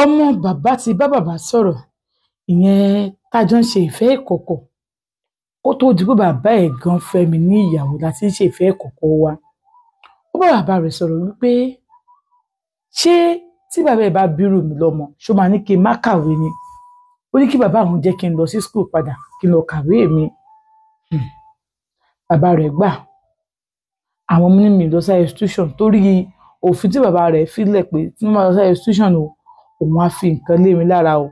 ọmọ bàbá ti bá bàbá sọ̀rọ̀ ìyẹn tájọ ń ṣe ìfẹ́ ìkọ̀kọ̀ kó tó di pé bàbá ẹ̀ gan fẹ́ mi ní ìyàwó láti ń ṣe ìfẹ́ ìkọ̀kọ̀ wa. Ó bá bàbá rẹ̀ sọ̀rọ̀ wípé ṣé tí bàbá ẹ̀ bá bírù mi lọ́mọ ṣó máa ní kí n má kàwé ni. Ó ní kí bàbá àwọn jẹ́ kí n lọ sí school padà kí n lọ kàwé mi. Bàbá rẹ̀ gbà. Àwọn ọmọ mi lọ sí institution torí òfin tí bàbá rẹ̀ fílẹ̀ pé tí wọ́n bá lọ sí institution o òun á fi nǹkan lé mi lára o.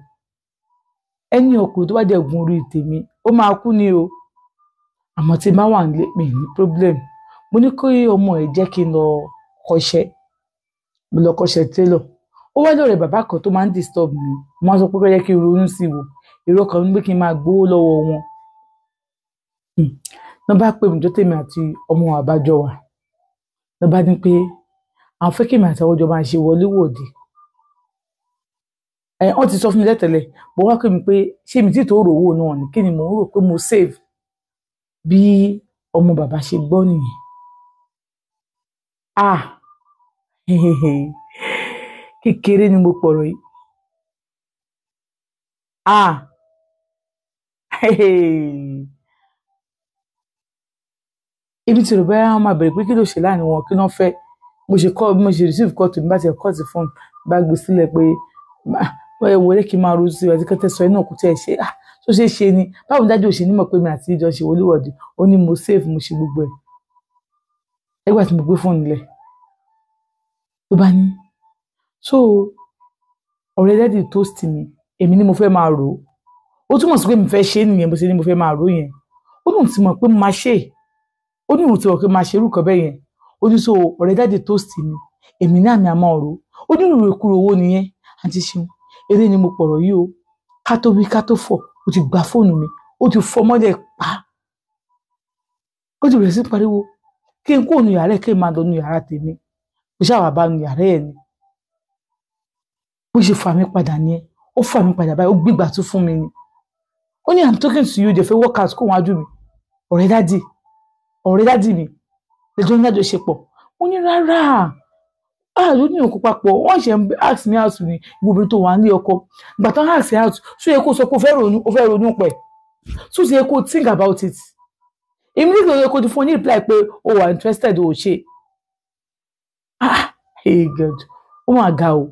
Ẹni ọkùnrin tó bá jẹ́ gun orí tèmi ó máa kú ni o. Àmọ́ tí bá wà nílé mi ní problem. Mo ní kí ọmọ ẹ̀ jẹ́ kí n lọ kọ́ṣẹ́. Mo lọ kọ́ṣẹ́ tailor. Ó wá lọ́rẹ̀ bàbá kan tó máa ń disturb mi. Mo máa sọ pé kí n ronú sí wo. Èrò kan ní pé kí n máa gbowó lọ́wọ́ wọn. Wọ́n bá pè mí jọ́ tèmi àti ọmọ àbájọ wa. Wọ́n bá ní pé àwọn fẹ́ kí èmi àti àwọn jọ máa ṣe wọléwọ̀de. Wọ́n ti sọ fún mi tẹ́lẹ̀ mo wá pè mí pé ṣé mi tí tó rò owó náà ni kí ni mò ń rò pé mo save bí ọmọ bàbá ṣe gbọ́ nìyẹn. Kékeré ni mo pọ̀rọ̀ yìí. Ibi tí rò bẹ́ẹ̀ wọ́n máa bẹ̀rẹ̀ pé kí ló ṣe láàrin wọn kí ló fẹ́. Mo ṣe receive call tó ní bá ti cut phone bá gbé sílẹ̀ pé wọlé kí n máa ro sí ọtí kẹtẹ sọ ẹ náà kò tẹ́ ẹ ṣe tó ṣe é ṣe ni báwo dájú òṣèlú mọ̀ pé mi àti ìjọ ṣe wọléwọ̀de ó ní mo save mo ṣe gbogbo ẹ̀. Ẹgbà tí mo gbé fóònù lẹ̀ ló bá ní so ọ̀rẹ́ dádì toast mi èmi ni mo fẹ́ máa rò ó túmọ̀ sí pé mi fẹ́ ṣe é nìyẹn bó ṣe ní mo fẹ́ máa rò yẹn ó ní òun ti mọ̀ pé mo máa ṣe é ó ní òun ti mọ̀ pé máa ṣe irú kan bẹ́ẹ̀ yẹn ó ní so ọ̀rẹ́ dádì toast mi èmi náà mi àmọ́ rò ó ní ìròkúrò owó nìyẹn àti ṣeun eré ni mo pọ̀rọ̀ yìí o ká tó wí ká tó fọ̀ ó ti gba fóònù mi ó ti fọ́ mọ́lẹ̀ pa ó ti bẹ̀rẹ̀ sí pariwo kí n kó nu yàrá ẹ̀ kí n máa lọ nu yàrá tèmi mo ṣáà bá nu yàrá ẹ̀ ni bó ṣe fà mí padà nìyẹn ó fà mí padà báyìí ó gbígbà tún fún mi ni ó ní I'm talking to you jẹ́ fẹ́ work out kó wọn ajú mi ọ̀rẹ́ dádì mi lẹ́jọ́ ní àjọṣepọ̀ ó ní rárá ló ní òkú papọ̀ wọ́n ṣe ń ask me out ní gbogbo tó wà ní ọkọ ìgbà tó ń ask me out ṣó yẹ kó sọ pé ó fẹ́ ronú pẹ̀ ṣó yẹ kó think about it immediately yẹ kó ti fún un ní reply pé o wà interested o ṣe hey God ó mà ga o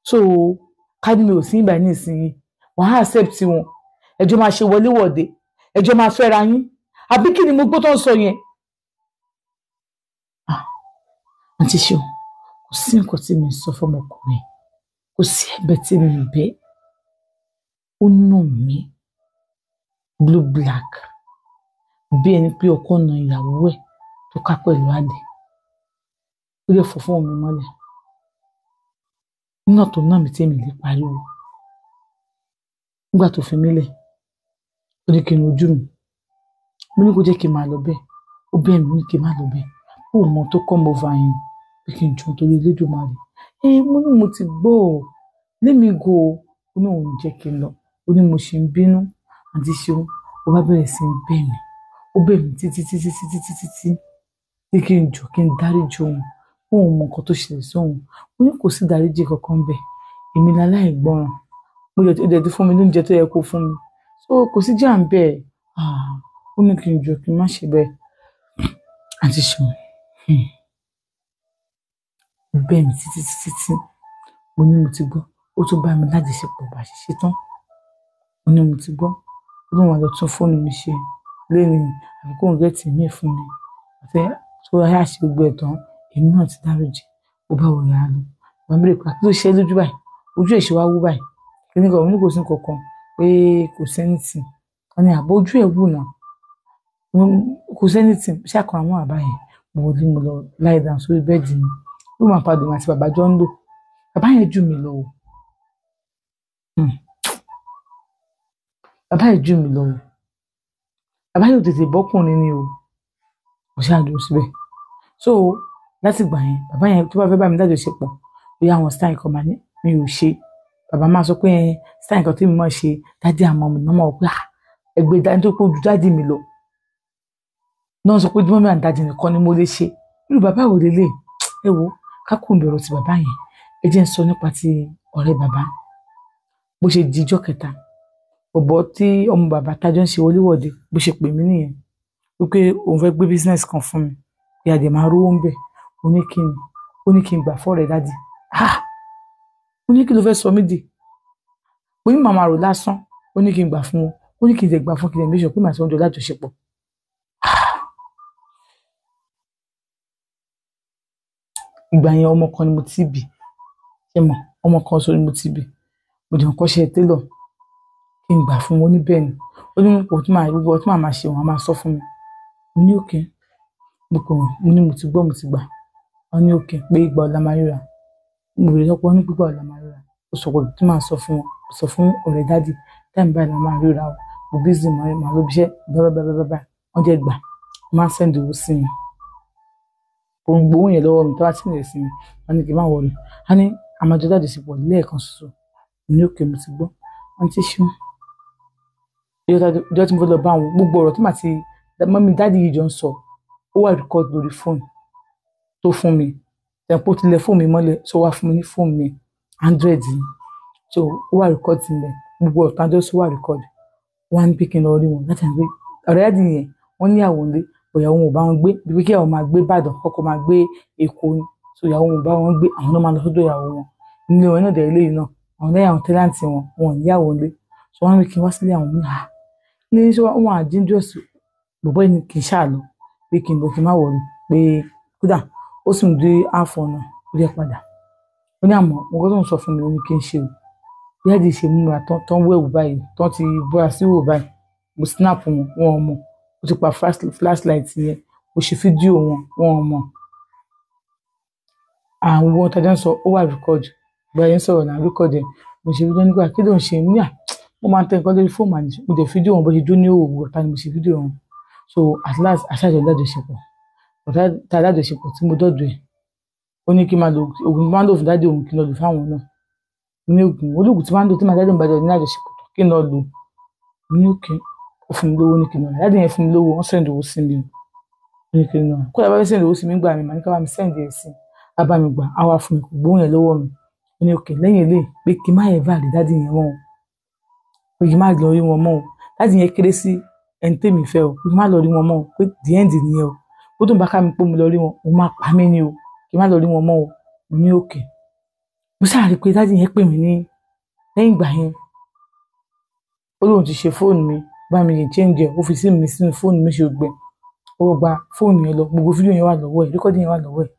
so káàdì mi ò sí ìgbà ní ìsinyìí wàá accept wọn ẹjọ́ máa ṣe wọléwọ̀de ẹjọ́ máa fẹ́ra yín àbí kí ni mo gbọ́ tó ń sọ yẹn àti ṣeun kò sí nǹkan tí mi sọ fọmọkùnrin kò sí ẹ̀bẹ̀ tí mi bẹ̀ ó nà mí blue black bí ẹni pé ọkọ na ìyàwó ẹ̀ tó ká pẹ̀lú àdé ó lè fọ fún mi mọ́lẹ̀ nínà tó nà mí tí mi lè pariwo nígbà tó fi mí lẹ̀ ó ní kí n ojú mi mo ní kó jẹ́ kí n máa lọ bẹ́ẹ̀ ó bẹ́ẹ̀ mi ní kí n máa lọ bẹ́ẹ̀ ó mọ tó kọ́ mọ́ va yẹn pé kí n jọ torí Elédùmarè mo ní mo ti gbọ́ ọ lémi go ó ní òun jẹ́ kí n lọ ó ní mo ṣe ń bínú àti ṣeun ó bá bẹ̀rẹ̀ sí ń bẹ̀ mí ó bẹ̀ mí títí pé kí n jọ kí n dáríjì òun òun mọ nǹkan tó ṣẹlẹ̀ sóhun ó ní kò sí dáríjì kankan bẹ́ẹ̀ èmi láláì gbọ́ràn mo yọ ẹ̀dẹ̀ tó fún mi lóúnjẹ tó yẹ kó fún mi so kò sí jà ń bẹ́ẹ̀ ó ní kí n jọ kí n má ṣe bẹ́ẹ̀ àti ṣeun bẹ́ẹ̀ mi títí mo ní mo ti gbọ́ ó tún bá mi lájọṣepọ̀ bá ṣe ṣe tán mo ní mo ti gbọ́ ó lóun wà lọ tún fóònù mi ṣe lẹ́yìn àbí kò ń gẹ̀ẹ́tì mí fún mi àti tó yá ṣe gbogbo ẹ̀ tán èmi náà ti dáríjì ó bá wọ̀ yàrá lọ wọ́n bèrè pé kí ló ṣe lójú báyìí ojú ẹ̀ ṣe wá wú báyìí kí ní kan òun ní kò sí kankan pé kò sẹ́ni tì wọ́n ní àbọ̀ ojú ẹ̀ wù náà kò sẹ́ni tì ṣàkóso àwọn àbá yẹn mo wọlé mo lọ láì dáhùn sórí bẹ́ẹ̀dì mi ló máa padà wọn àti bàbá jọ ń lò bàbá yẹn jù mí lọ o bàbá yẹn jù mí lọ o bàbá yẹn ò tètè bọ́kùnrin ni o mo ṣáà dúró síbẹ̀ so láti gbà yẹn bàbá yẹn tó bá fẹ́ bá mi lájọṣepọ̀ bóyá àwọn stein kan máa ní mi ò ṣe bàbá máa sọ pé stein kan tí mi máa ṣe dádì àmọ́ mi máa wọ pé ẹgbẹ́ dání tó pé ojú dádì mi lọ náà sọ pé mọ́mí àti dádì nìkan ni mo lè ṣe irú bàbá wo lélẹ̀ ẹ wo kákùn bẹ̀rù ti bàbá yẹn ẹ jẹ́ ń sọ nípa ti ọ̀rẹ́ bàbá bó ṣe di ijọ́ kẹta bọ̀bọ̀ tí ọmọ bàbá tájọ́ ń ṣe wọléwọ̀de bó ṣe pè mí nìyẹn wípé òun fẹ́ gbé business kan fún mi bí adé máa rówó ń bẹ̀ ó ní kí n gbà fọ́ọ̀rẹ́ dádì ó ní kí ló fẹ́ sọ mí dì ó ní màmá rò lásán ó ní kí n gbà fún wọn ó ní kí n dẹ̀ gbà fún kí n dẹ̀ méjì pé màá ti wọn jọ lájọṣepọ̀. Ìgbà yẹn ọmọ kan ni mo ti bí ṣe mọ̀ ọmọ kan sọ ni mo ti bí mo dẹ̀ kọ́ ṣe télọ̀ kí n gbà fún wọn níbẹ̀ ni ó ní kò tí màá gbogbo ọtí màá máa ṣe wọn a máa sọ fún mi mo ní òkè mo kàn mo ní mo ti gbọ́ mo ti gbà wọn ní òkè pé ìgbà ọ̀la máa ríra mo rè lọ́pọ̀ ní pípa ọ̀la máa ríra ó sọ pé tí màá sọ fún wọn sọ fún ọ̀rẹ́ dádì táìmù báyìí la máa ríra o mo bízì màá ló bíṣẹ́ bábábábá wọ́n jẹ́ gbà máa ń sẹ́ndì owó sí mi òun gbowó yẹn lọ́wọ́ mi tó bá ti rẹ̀ sí mi wọ́n ní kí n má wọlé a ní àmàjọ jáde sí pọ̀ lẹ́ẹ̀kan ṣoṣo mo ní òkè mo ti gbọ́ wọ́n ti ṣú ìjọ tí mo fẹ́ lọ bá wọn gbogbo ọ̀rọ̀ tí màá ti mọ́mí dádì yìí jọ ń sọ ó wà rìkọ́d lórí fóònù tó fún mi tẹ̀pọ̀ tilẹ̀ fóònù mi mọ́lẹ̀ tó wá fún mi ní fóònù mi Android ni so ó wà rìkọ́d sílẹ̀ gbogbo ọ̀rọ̀ tájọ́ sí wà rìkọ́d wọ́n á ní pé kí n lọ rí wọn láti àgbé ọ̀rẹ́ dádì yẹn wọ́n ní àwọn ilé ìyàwó wọn ò bá wọn gbé bí kí àwọn máa gbé Ìbàdàn kọ́kọ́ máa gbé Èkó ni so ìyàwó wọn ò bá wọn gbé àwọn náà máa lọ sọ́dọ̀ ìyàwó wọn nílé wọn náà dẹ̀ ilé yìí náà àwọn lẹ́yìn àwọn tẹ́láǹtì wọn wọn ò níyàwó ilé so wọ́n á ní kí n wá sílé àwọn náà ní ṣé wọn àjíǹdọ́s bọ̀bọ́ yìí kì í ṣàlọ́ pé kí n lọ kí n má wọlé pé kódà ó sì ń dé àfọ̀ náà ó yẹ padà ó ní àmọ́ mo gbọ́dọ̀ sọ fún mi ó ní kí n ṣe o bí ẹ̀dì ṣe múra tán wẹ̀wù báyìí tán ti bọ́ra sí wò báyìí mo snap wọn ọmọ mo ti pa flashlight yẹn mo ṣe fídíò wọn ọmọ àwọn ohun tàjà ń sọ ó wà record bẹ́ẹ̀ ń sọ̀rọ̀ náà record ẹ̀ mo ṣe fídíò nígbà kí ló ń ṣe ní à mo máa ń tẹ nǹkan lórí fóònù àná mo dẹ̀ fídíò wọn bó ṣe dún ní òwò ọ̀tá ni mo ṣe fídíò wọn so at last aṣáájú lájọṣepọ̀ ọ̀tá tá lájọṣepọ̀ tí mo dọ̀dọ̀ ẹ̀ ó ní kí n máa lo oògùn tí máa ń lò fún dáadé òun kí n lọ lò fáwọn náà ní oògùn olóògùn tí máa ń lò tí máa dáadé òun bá jọ ní lájọṣepọ̀ kí n lọ lò ní òkè ó fún mi lówó ní kí n lọ dáadé yẹn fún mi lówó wọ́n sẹ́ndì owó sí mi ní kí n lọ kó lè bá fẹ́ sẹ́ndì owó sí mi gbà mí màá ní ká bá mi sẹ́ndì ẹ̀ sí á bá mi gbà á wá fún mi kò gbóhùn yẹn lọ́wọ́ mi ní òkè lẹ́yìn eléyìí pé kí n má yẹ báàlì dáadé yẹn mọ́ pé kí n má lọ rí wọn mọ́ o dáadé yẹn kéré sí ẹni tèmi fẹ́ o pé kí n má lọ rí wọn mọ́ o pé the end nìyẹn o bó tó ń bá ká mi pé mo lọ rí wọn òun máa pa mí ni o kí n má lọ rí wọn mọ́ o ní òkè mo ṣáà rí i pé dáadé yẹn pè mí ní lẹ́yìn ìgbà yẹn ó lóun ti ṣe fóònù mi bá mi yẹn change ẹ̀ ó fi sí mi sínú fóònù mi ṣe gbẹ ó gba fóònù yẹn lọ gbogbo fídíò yẹn wà lọ́wọ́ ẹ̀ rékọ́dì yẹn wà lọ́wọ́ ẹ̀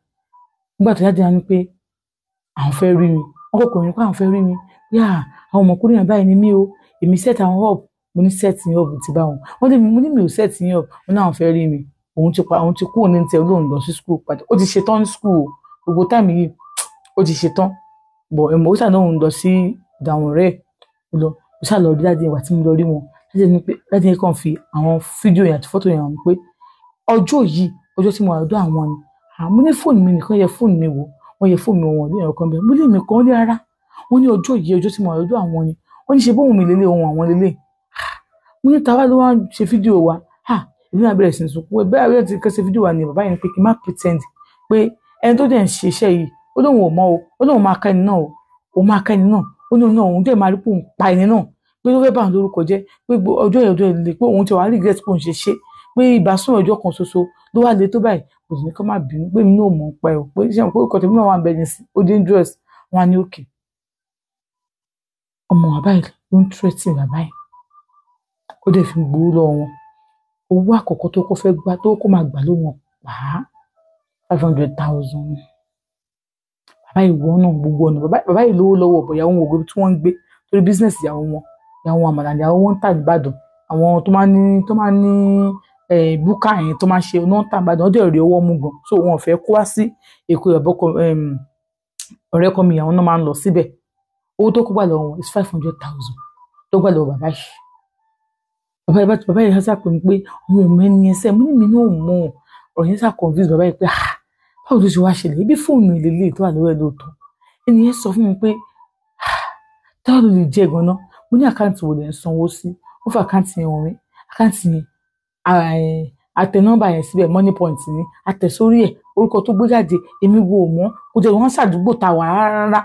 nígbà tó dáadé yẹn ni pé àwọn fẹ́ rí mi wọ́n kọ̀ọ̀kan ní pé àwọn fẹ́ rí mi yá àwọn ọmọkùnrin yẹn báyìí ni mí o èmi set àwọn up mo ní set yín up ti bá wọn wọ́n dé mo ní mi ò set yín up wọ́n ní àwọn fẹ́ rí mi òun ti kúrò ní tiẹ̀ olóhùn lọ sí school padà ó ti ṣetán ní school gbogbo táìmù yìí ó ti ṣetán bọ̀ ẹ̀mọ́ ó ṣàlóhùn lọ sí ìdáhùn rẹ̀ lọ ó ṣàlọ́ rí dáadé ìwà tí mo lọ rí wọn láti ní kàn fi àwọn fídíò yẹn àti fọ́tò yẹn hàn pé ọjọ́ yìí ọjọ́ tí mo wà lọ́dọ̀ àwọn ni àmọ́ ní fóònù mi nìkan yẹ fóònù mi wò wọ́n yẹ fóònù mi wọ̀n ní ẹ̀rọ kan bẹ́ẹ̀ mo lè mi kan ní ara wọ́n ní ọjọ́ yìí ọjọ́ tí mo wà lọ́dọ̀ àwọn ni wọ́n ní ṣe bóun mi lélẹ̀ ohun àwọn lélẹ̀ mo ní tàwa ló wá ṣe fídíò wa èmi náà bẹ̀rẹ̀ sí ní sunkún bẹ́ẹ̀ abẹ́rẹ́ ti kẹ́ ṣe fídíò wa ni bàbá yẹn pé kí n má pretend pé ẹni tó dẹ̀ ń ṣe iṣẹ́ yìí ó lóun ò mọ̀ o ó lóun máa ká ẹni náà o òun máa ká ẹni náà ó ní òun dẹ̀ máa rí pé òun pa ẹni náà pé ó fẹ́ bá òun lórúkọ jẹ́ pé ọjọ́ yẹn ọjọ́ yẹn lè pé òun ti wà á regret pé òun ṣe ṣe pé ìbásùn ọjọ́ kan ṣoṣo ló wá le tó báyìí kò sì ní kó má bínú pé mi náà mọ̀ ń pa ẹ̀ pé ṣé àwọn orúkọ tèmi náà wà ń bẹ ní sí ó dangerous wọn á ní òkè ọmọ bàbá yìí ló ń threaten bàbá yìí ó dẹ̀ fi gbowó lọ́wọ́ wọn owó àkọ́kọ́ tó kọ́ fẹ́ gbà tó kó máa gbà ló wọn pa 500,000 bàbá yìí wọ́n náà gbogbo ọ̀nà bàbá yìí lówó lọ́wọ́ ọ̀bọ̀ ìyàwó wọn ògbé tí wọ́n ń gbé torí business ìyàwó wọn àmàlà ìyàwó wọn ń tà nìbàdàn àwọn tó máa ń ní búkà yẹn tó máa ń ṣe náà ń tà nìbàdàn ó dẹ̀ rí owó mú gan so wọn ò fẹ́ kó wá sí Èkó ìyàbọ̀kọ ọ̀rẹ́ kan mi ìyàwó náà máa ń lọ síbẹ̀ owó tó kó gbà lọ́wọ́ wọn is 500,000 tó gbà lọ́wọ́ bàbá yìí sá pé mi pé àwọn ọmọ ẹni ẹsẹ̀ mo ní mi náà mọ̀ ọ̀rọ̀ yẹn sá confuse bàbá yìí pé báwo ló ṣe wá ṣẹlẹ̀ ibi fóònù ìlélẹ̀ tó wà lọ́wọ́ ẹ̀ lóòótọ́ ẹni yẹn sọ fún mi pé táwọn ló lè jẹ́ gan-an mo ní àkáǹtì wo lè ń sanwó sí wọ́n fún àkáǹtì yẹn wọ̀n mi àkáǹtì yẹn àtẹ nọ́mbà yẹn síbẹ̀ money point ni àtẹ sórí ẹ̀ orúkọ tó gbé jáde èmi wo mọ́ kò jẹ́ wọ́n ṣàdúgbò ta wà rárá